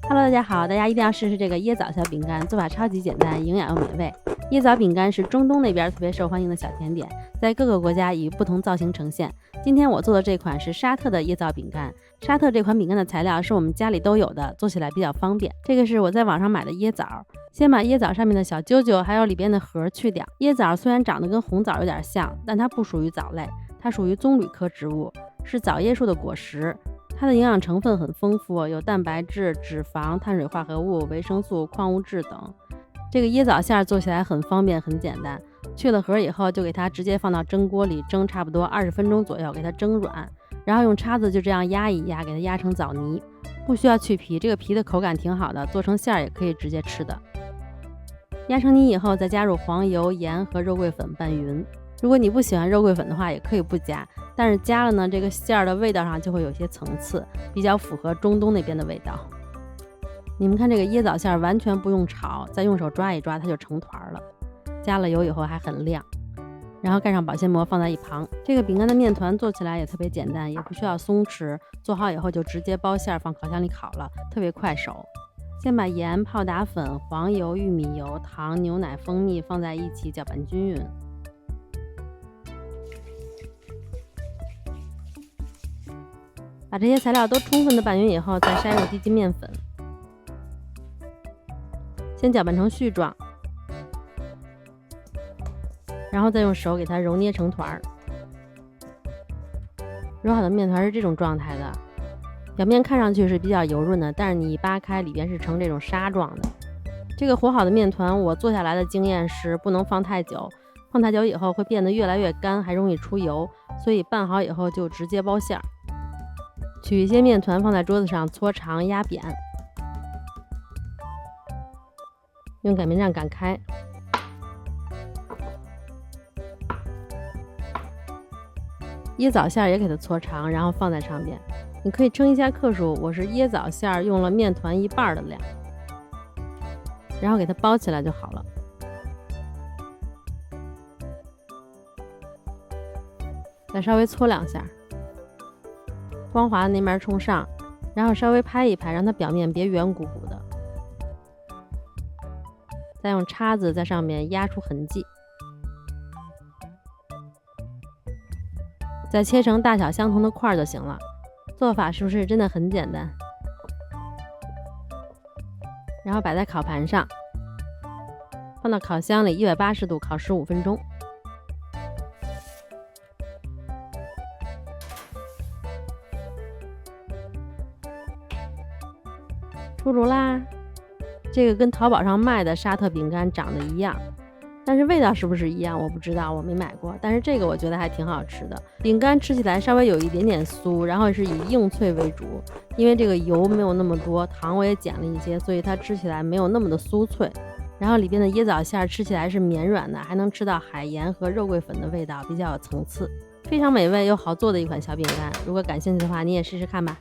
Hello， 大家好，大家一定要试试这个椰枣小饼干，做法超级简单，营养又美味。椰枣饼干是中东那边特别受欢迎的小甜点，在各个国家以不同造型呈现。今天我做的这款是沙特的椰枣饼干。沙特这款饼干的材料是我们家里都有的，做起来比较方便。这个是我在网上买的椰枣，先把椰枣上面的小揪揪还有里边的核去掉。椰枣虽然长得跟红枣有点像，但它不属于枣类，它属于棕榈科植物，是枣椰树的果实。它的营养成分很丰富，有蛋白质、脂肪、碳水化合物、维生素、矿物质等。这个椰枣馅做起来很方便很简单，去了核以后就给它直接放到蒸锅里蒸差不多20分钟左右，给它蒸软，然后用叉子就这样压一压，给它压成枣泥，不需要去皮，这个皮的口感挺好的，做成馅也可以直接吃的。压成泥以后再加入黄油、盐和肉桂粉拌匀。如果你不喜欢肉桂粉的话也可以不加，但是加了呢，这个馅的味道上就会有些层次，比较符合中东那边的味道。你们看这个椰枣馅完全不用炒，再用手抓一抓它就成团了，加了油以后还很亮。然后盖上保鲜膜放在一旁。这个饼干的面团做起来也特别简单，也不需要松弛，做好以后就直接包馅放烤箱里烤了，特别快手。先把盐、泡打粉、黄油、玉米油、糖、牛奶、蜂蜜放在一起搅拌均匀。把这些材料都充分的拌匀以后，再筛入低筋面粉，先搅拌成絮状，然后再用手给它揉捏成团。揉好的面团是这种状态的，表面看上去是比较油润的，但是你一扒开，里边是成这种沙状的。这个和好的面团，我做下来的经验是不能放太久，放太久以后会变得越来越干，还容易出油，所以拌好以后就直接包馅。取一些面团放在桌子上搓长压扁，用擀面杖擀开，椰枣馅也给它搓长，然后放在上边。你可以称一下克数，我是椰枣馅用了面团1半的量，然后给它包起来就好了。再稍微搓2下，光滑的那面冲上，然后稍微拍一拍，让它表面别圆鼓鼓的。再用叉子在上面压出痕迹，再切成大小相同的块就行了。做法是不是真的很简单？然后摆在烤盘上，放到烤箱里180度烤15分钟。出炉啦！这个跟淘宝上卖的沙特饼干长得一样，但是味道是不是一样我不知道，我没买过。但是这个我觉得还挺好吃的，饼干吃起来稍微有一点点酥，然后是以硬脆为主，因为这个油没有那么多，糖我也减了一些，所以它吃起来没有那么的酥脆。然后里边的椰枣馅吃起来是绵软的，还能吃到海盐和肉桂粉的味道，比较有层次，非常美味又好做的一款小饼干。如果感兴趣的话，你也试试看吧。